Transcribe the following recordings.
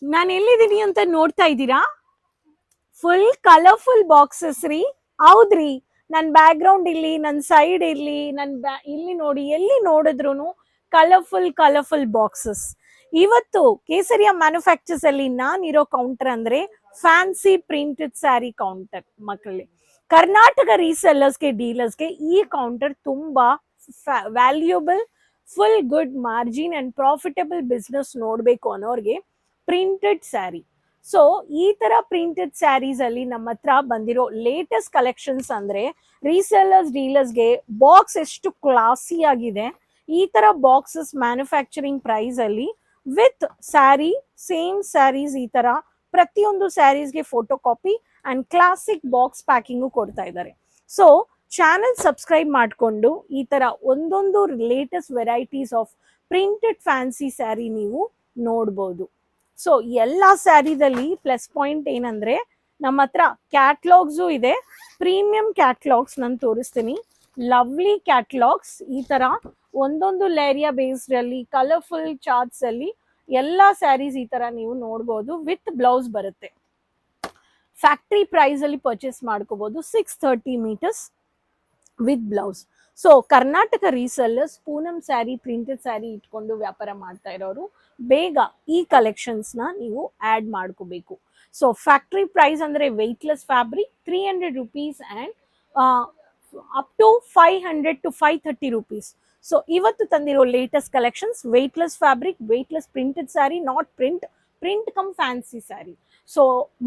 ನಾನು ಎಲ್ಲಿದ್ದೀನಿ ಅಂತ ನೋಡ್ತಾ ಇದ್ದೀರಾ? ಫುಲ್ ಕಲರ್ಫುಲ್ ಬಾಕ್ಸಸ್ ರೀ. ಹೌದ್ರಿ, ನನ್ನ ಬ್ಯಾಕ್ ಗ್ರೌಂಡ್ ಇಲ್ಲಿ, ನನ್ನ ಸೈಡ್ ಇರ್ಲಿ, ಇಲ್ಲಿ ನೋಡಿ, ಎಲ್ಲಿ ನೋಡಿದ್ರು ಕಲರ್ಫುಲ್ ಬಾಕ್ಸಸ್. ಇವತ್ತು ಕೇಸರಿಯ ಮ್ಯಾನುಫ್ಯಾಕ್ಚರ್ಸ್ ಅಲ್ಲಿ ನಾನಿರೋ ಕೌಂಟರ್ ಅಂದ್ರೆ ಫ್ಯಾನ್ಸಿ ಪ್ರಿಂಟೆಡ್ ಸ್ಯಾರಿ ಕೌಂಟರ್. ಮಕ್ಕಳೇ, ಕರ್ನಾಟಕ ರೀಸೆಲ್ಲರ್ಸ್ಗೆ, ಡೀಲರ್ಸ್ಗೆ ಈ ಕೌಂಟರ್ ತುಂಬಾ valuable, full good margin and profitable business ನೋಡ್ಬೇಕು ಅನ್ನೋರ್ಗೆ ಪ್ರಿಂಟೆಡ್ ಸ್ಯಾರಿ. ಸೊ ಈ ತರ ಪ್ರಿಂಟೆಡ್ ಸ್ಯಾರೀಸ್ ಅಲ್ಲಿ ನಮ್ಮ ಹತ್ರ ಬಂದಿರೋ ಲೇಟೆಸ್ಟ್ ಕಲೆಕ್ಷನ್ಸ್ ಅಂದ್ರೆ ರೀಸೆಲ್ಲರ್ಸ್, ಡೀಲರ್ಸ್ಗೆ ಬಾಕ್ಸ್ ಎಷ್ಟು ಕ್ಲಾಸಿ ಆಗಿದೆ. ಈ ತರ ಬಾಕ್ಸಸ್ ಮ್ಯಾನುಫ್ಯಾಕ್ಚರಿಂಗ್ ಪ್ರೈಸ್ ಅಲ್ಲಿ ವಿತ್ ಸ್ಯಾರಿ, ಸೇಮ್ ಸ್ಯಾರೀಸ್, ಈ ತರ ಪ್ರತಿಯೊಂದು ಸ್ಯಾರೀಸ್ಗೆ photo copy and classic box packing ಕೊಡ್ತಾ ಇದ್ದಾರೆ. ಸೊ ಚಾನೆಲ್ ಸಬ್ಸ್ಕ್ರೈಬ್ ಮಾಡಿಕೊಂಡು ಈ ತರ ಒಂದೊಂದು latest varieties of printed fancy sari ನೀವು ನೋಡ್ಬೋದು. ಸೊ ಎಲ್ಲ ಸ್ಯಾರಿದಲ್ಲಿ ಪ್ಲಸ್ ಪಾಯಿಂಟ್ ಏನಂದ್ರೆ ನಮ್ಮ ಹತ್ರ ಕ್ಯಾಟ್ಲಾಗ್ಸು ಇದೆ, ಪ್ರೀಮಿಯಂ ಕ್ಯಾಟ್ಲಾಗ್ಸ್ ನಾನು ತೋರಿಸ್ತೀನಿ. ಲವ್ಲಿ ಕ್ಯಾಟ್ಲಾಗ್ಸ್, ಈ ತರ ಒಂದೊಂದು ಲೇರಿಯಾ ಬೇಸ್ಡ್ ಅಲ್ಲಿ ಕಲರ್ಫುಲ್ ಚಾರ್ಟ್ಸ್ ಅಲ್ಲಿ ಎಲ್ಲ ಸ್ಯಾರೀಸ್ ಈ ತರ ನೀವು ನೋಡ್ಬೋದು. ವಿತ್ ಬ್ಲೌಸ್ ಬರುತ್ತೆ. ಫ್ಯಾಕ್ಟ್ರಿ ಪ್ರೈಸ್ ಅಲ್ಲಿ ಪರ್ಚೇಸ್ ಮಾಡ್ಕೋಬಹುದು. 630 metres with blouse. So Karnataka resellers Poonam sari, printed sari ಇಟ್ಕೊಂಡು ವ್ಯಾಪಾರ ಮಾಡ್ತಾ ಇರೋರು ಬೇಗ ಈ ಕಲೆಕ್ಷನ್ಸ್ ನ ನೀವು ಆಡ್ ಮಾಡ್ಕೋಬೇಕು. ಸೊ ಫ್ಯಾಕ್ಟ್ರಿ ಪ್ರೈಸ್ ಅಂದ್ರೆ weightless fabric 300 rupees and up to 500 to 530 rupees. So ಇವತ್ತು ತಂದಿರೋ latest collections weightless fabric, weightless printed sari, not print cum fancy sari. So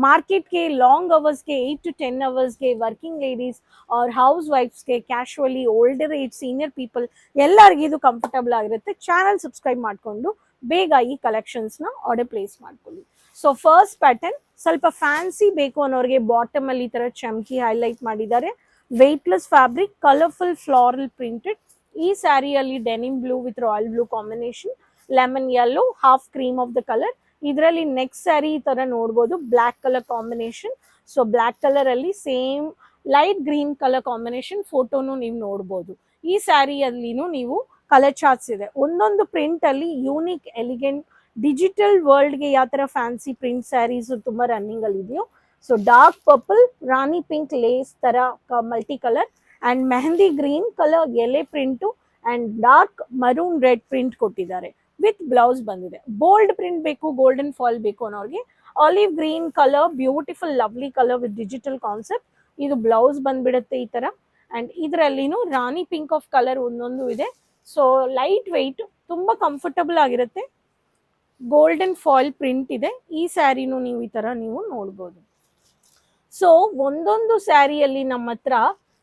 ಮಾರ್ಕೆಟ್ಗೆ ಲಾಂಗ್ ಅವರ್ಸ್ಗೆ 8 to 10 ಅವರ್ಸ್ಗೆ ವರ್ಕಿಂಗ್ ಲೇಡೀಸ್ ಆರ್ ಹೌಸ್ ವೈಫ್ಸ್ಗೆ, casually older age, senior people ಎಲ್ಲರಿಗೂ ಇದು ಕಂಫರ್ಟಬಲ್ ಆಗಿರುತ್ತೆ. ಚಾನಲ್ ಸಬ್ಸ್ಕ್ರೈಬ್ ಮಾಡಿಕೊಂಡು ಬೇಗ ಈ ಕಲೆಕ್ಷನ್ಸ್ನ ಆರ್ಡರ್ ಪ್ಲೇಸ್ ಮಾಡ್ಕೊಳ್ಳಿ. ಸೊ ಫಸ್ಟ್ ಪ್ಯಾಟರ್ನ್ ಸ್ವಲ್ಪ ಫ್ಯಾನ್ಸಿ ಬೇಕು ಅನ್ನೋರಿಗೆ ಬಾಟಮ್ ಅಲ್ಲಿ ಈ ತರ ಚಮ್ಕಿ ಹೈಲೈಟ್ ಮಾಡಿದ್ದಾರೆ. Weightless fabric, colourful floral printed. ಈ ಸ್ಯಾರಿಯಲ್ಲಿ denim blue with royal blue combination, lemon yellow, half cream of the colour. ಇದರಲ್ಲಿ ನೆಕ್ಸ್ಟ್ ಸ್ಯಾರಿ ಈ ತರ ನೋಡ್ಬೋದು, black colour combination. So black colour ಅಲ್ಲಿ same light green colour combination ಫೋಟೋನು ನೀವು ನೋಡ್ಬೋದು. ಈ ಸ್ಯಾರಿಯಲ್ಲಿನೂ ನೀವು ಕಲರ್ ಚಾರ್ಟ್ಸ್ ಇದೆ. ಒಂದೊಂದು ಪ್ರಿಂಟ್ ಅಲ್ಲಿ ಯೂನಿಕ್, ಎಲಿಗೆಂಟ್, ಡಿಜಿಟಲ್ ವರ್ಲ್ಡ್ಗೆ ಯಾವ ತರ ಫ್ಯಾನ್ಸಿ ಪ್ರಿಂಟ್ ಸ್ಯಾರೀಸ್ ತುಂಬಾ ರನ್ನಿಂಗ್ ಅಲ್ಲಿ ಇದೆಯೋ. So dark purple, rani pink lace ತರ multi colour and mehndi green colour ಎಲೆ print and dark maroon red print ಕೊಟ್ಟಿದ್ದಾರೆ. ವಿತ್ ಬ್ಲೌಸ್ ಬಂದಿದೆ. ಬೋಲ್ಡ್ ಪ್ರಿಂಟ್ ಬೇಕು, ಗೋಲ್ಡನ್ ಫಾಲ್ ಬೇಕು ಅನ್ನೋರಿಗೆ olive green colour, beautiful lovely colour with digital concept. ಇದು blouse ಬಂದ್ಬಿಡುತ್ತೆ ಈ ತರ. ಅಂಡ್ ಇದರಲ್ಲಿನೂ ರಾಣಿ ಪಿಂಕ್ ಆಫ್ ಕಲರ್ ಒಂದೊಂದು ಇದೆ. ಸೊ ಲೈಟ್ ವೆಯ್ಟ್, ತುಂಬಾ ಕಂಫರ್ಟಬಲ್ ಆಗಿರುತ್ತೆ. ಗೋಲ್ಡನ್ ಫಾಯಿಲ್ ಪ್ರಿಂಟ್ ಇದೆ. ಈ ಸ್ಯಾರಿನೂ ನೀವು ಈ ತರ ನೀವು ನೋಡ್ಬೋದು. ಸೊ ಒಂದೊಂದು ಸ್ಯಾರಿಯಲ್ಲಿ ನಮ್ಮ ಹತ್ರ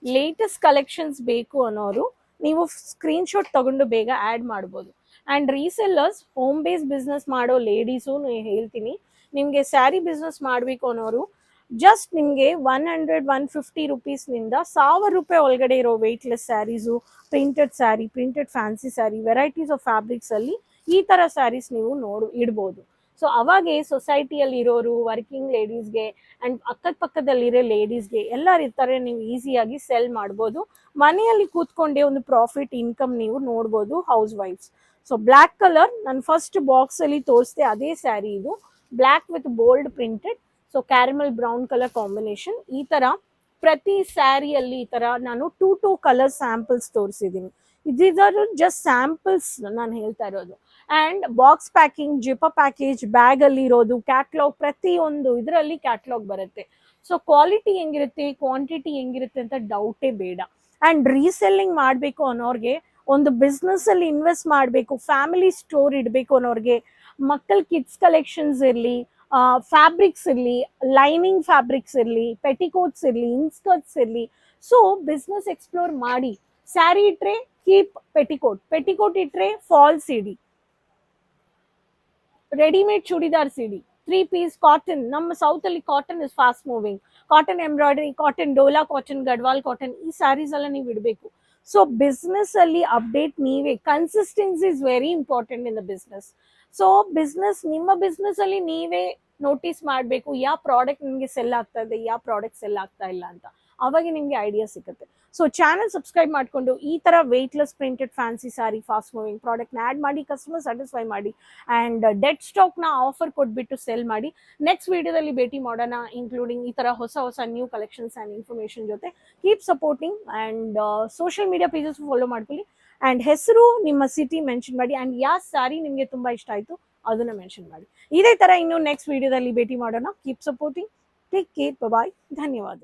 ಲೇಟೆಸ್ಟ್ ಕಲೆಕ್ಷನ್ಸ್ ಬೇಕು ಅನ್ನೋರು ನೀವು ಸ್ಕ್ರೀನ್ಶಾಟ್ ತಗೊಂಡು ಬೇಗ ಆ್ಯಡ್ ಮಾಡ್ಬೋದು. And resellers, home base business ಮಾಡೋ ಲೇಡೀಸು ಹೇಳ್ತೀನಿ, ನಿಮಗೆ ಸ್ಯಾರಿ ಬಿಸ್ನೆಸ್ ಮಾಡಬೇಕು ಅನ್ನೋರು ಜಸ್ಟ್ ನಿಮಗೆ 100-150 rupeesನಿಂದ 1000 ರೂಪಾಯಿ ಒಳಗಡೆ ಇರೋ weightless saris, printed sari, printed fancy sari, varieties of fabrics ಅಲ್ಲಿ ಈ ತರ ಸ್ಯಾರೀಸ್ ನೀವು ಇಡ್ಬೋದು. ಸೊ ಅವಾಗೆ ಸೊಸೈಟಿಯಲ್ಲಿ ಇರೋರು, ವರ್ಕಿಂಗ್ ಲೇಡೀಸ್ಗೆ ಅಂಡ್ ಅಕ್ಕಪಕ್ಕದಲ್ಲಿರೋ ಲೇಡೀಸ್ಗೆ ಎಲ್ಲರೂ ಇರ್ತಾರೆ, ನೀವು ಈಸಿಯಾಗಿ ಸೆಲ್ ಮಾಡ್ಬೋದು. ಮನೆಯಲ್ಲಿ ಕೂತ್ಕೊಂಡೆ ಒಂದು ಪ್ರಾಫಿಟ್ ಇನ್ಕಮ್ ನೀವು ನೋಡ್ಬೋದು, house wives. So black colour ನಾನು ಫಸ್ಟ್ ಬಾಕ್ಸ್ ಅಲ್ಲಿ ತೋರಿಸ್ದೆ ಅದೇ ಸ್ಯಾರಿ ಇದು, black with bold printed. So caramel brown colour combination. ಈ ತರ ಪ್ರತಿ ಸ್ಯಾರಿಯಲ್ಲಿ ಈ ತರ ನಾನು ಟೂ ಕಲರ್ ಸ್ಯಾಂಪಲ್ಸ್ ತೋರಿಸಿದ್ದೀನಿ. ಇದಿದ್ರು ಜಸ್ಟ್ ಸ್ಯಾಂಪಲ್ಸ್ ನಾನು ಹೇಳ್ತಾ ಇರೋದು. And box packing, zip package, bag ಅಲ್ಲಿ ಇರೋದು, ಕ್ಯಾಟ್ಲಾಗ್, ಪ್ರತಿಯೊಂದು ಇದರಲ್ಲಿ ಕ್ಯಾಟ್ಲಾಗ್ ಬರುತ್ತೆ. ಸೊ ಕ್ವಾಲಿಟಿ ಹೆಂಗಿರುತ್ತೆ, ಕ್ವಾಂಟಿಟಿ ಹೆಂಗಿರುತ್ತೆ ಅಂತ ಡೌಟೇ ಬೇಡ. ಅಂಡ್ ರೀಸೆಲ್ಲಿಂಗ್ ಮಾಡಬೇಕು ಅನ್ನೋರ್ಗೆ, ಒಂದು ಬಿಸ್ನೆಸ್ ಅಲ್ಲಿ ಇನ್ವೆಸ್ಟ್ ಮಾಡಬೇಕು, ಫ್ಯಾಮಿಲಿ ಸ್ಟೋರ್ ಇಡಬೇಕು ಅನ್ನೋರ್ಗೆ, ಮಕ್ಕಳ ಕಿಡ್ಸ್ ಕಲೆಕ್ಷನ್ಸ್ ಇರಲಿ, ಫ್ಯಾಬ್ರಿಕ್ಸ್ ಇರಲಿ, ಲೈನಿಂಗ್ ಫ್ಯಾಬ್ರಿಕ್ಸ್ ಇರಲಿ, ಪೆಟಿಕೋಟ್ಸ್ ಇರಲಿ, ಇನ್ಸ್ಕರ್ಟ್ಸ್ ಇರಲಿ. ಸೊ ಬಿಸ್ನೆಸ್ ಎಕ್ಸ್ಪ್ಲೋರ್ ಮಾಡಿ. ಸ್ಯಾರಿ ಇಟ್ರೆ ಕೀಪ್ ಪೆಟಿಕೋಟ್, ಪೆಟಿಕೋಟ್ ಇಟ್ರೆ ಫಾಲ್ಸ್ ಇಡಿ, ರೆಡಿಮೇಡ್ ಚೂಡಿದಾರ್ ಸಿಡಿ, 3 piece ಕಾಟನ್. ನಮ್ಮ ಸೌತ್ ಅಲ್ಲಿ cotton is fast moving. Cotton embroidery, cotton Dhola cotton, Gadwal cotton, ಈ ಸ್ಯಾರೀಸ್ ಎಲ್ಲ ನೀವು ಇಡಬೇಕು. ಸೊ ಬಿಸ್ನೆಸ್ ಅಲ್ಲಿ ಅಪ್ಡೇಟ್ ನೀವೇ. Consistency is very important in the business. So business, ನಿಮ್ಮ ಬಿಸ್ನೆಸ್ ಅಲ್ಲಿ ನೀವೇ ನೋಟಿಸ್ ಮಾಡಬೇಕು ಯಾವ ಪ್ರಾಡಕ್ಟ್ ನಿಮಗೆ ಸೆಲ್ ಆಗ್ತಾ ಇದೆ, ಯಾವ ಪ್ರಾಡಕ್ಟ್ ಸೆಲ್ ಆಗ್ತಾ ಇಲ್ಲ ಅಂತ. ಅವಾಗ ನಿಮಗೆ ಐಡಿಯಾ ಸಿಗುತ್ತೆ. ಸೊ ಚಾನಲ್ ಸಬ್ಸ್ಕ್ರೈಬ್ ಮಾಡಿಕೊಂಡು ಈ ಥರ weightless printed fancy sari fast moving ಪ್ರಾಡಕ್ಟ್ನ ಆ್ಯಡ್ ಮಾಡಿ, ಕಸ್ಟಮರ್ ಸ್ಯಾಟಿಸ್ಫೈ ಮಾಡಿ, ಆ್ಯಂಡ್ ಡೆಡ್ ಸ್ಟಾಕ್ನ ಆಫರ್ ಕೊಟ್ಬಿಟ್ಟು ಸೆಲ್ ಮಾಡಿ. ನೆಕ್ಸ್ಟ್ ವಿಡಿಯೋದಲ್ಲಿ ಭೇಟಿ ಮಾಡೋಣ, ಇನ್ಕ್ಲೂಡಿಂಗ್ ಈ ಥರ ಹೊಸ ಹೊಸ ನ್ಯೂ ಕಲೆಕ್ಷನ್ಸ್ ಆ್ಯಂಡ್ ಇನ್ಫಾರ್ಮೇಷನ್ ಜೊತೆ. Keep supporting and social media pages follow ಮಾಡ್ಕೊಳ್ಳಿ. ಆ್ಯಂಡ್ ಹೆಸರು, ನಿಮ್ಮ ಸಿಟಿ ಮೆನ್ಷನ್ ಮಾಡಿ, ಆ್ಯಂಡ್ ಯಾವ ಸ್ಯಾರಿ ನಿಮಗೆ ತುಂಬ ಇಷ್ಟ ಆಯಿತು ಅದನ್ನ ಮೆನ್ಷನ್ ಮಾಡಿ. ಇದೇ ಥರ ಇನ್ನು ನೆಕ್ಸ್ಟ್ ವಿಡಿಯೋದಲ್ಲಿ ಭೇಟಿ ಮಾಡೋಣ. ಕೀಪ್ ಸಪೋರ್ಟಿಂಗ್, ಟೇಕ್ ಕೇರ್, ಬಾಯ್, ಧನ್ಯವಾದ.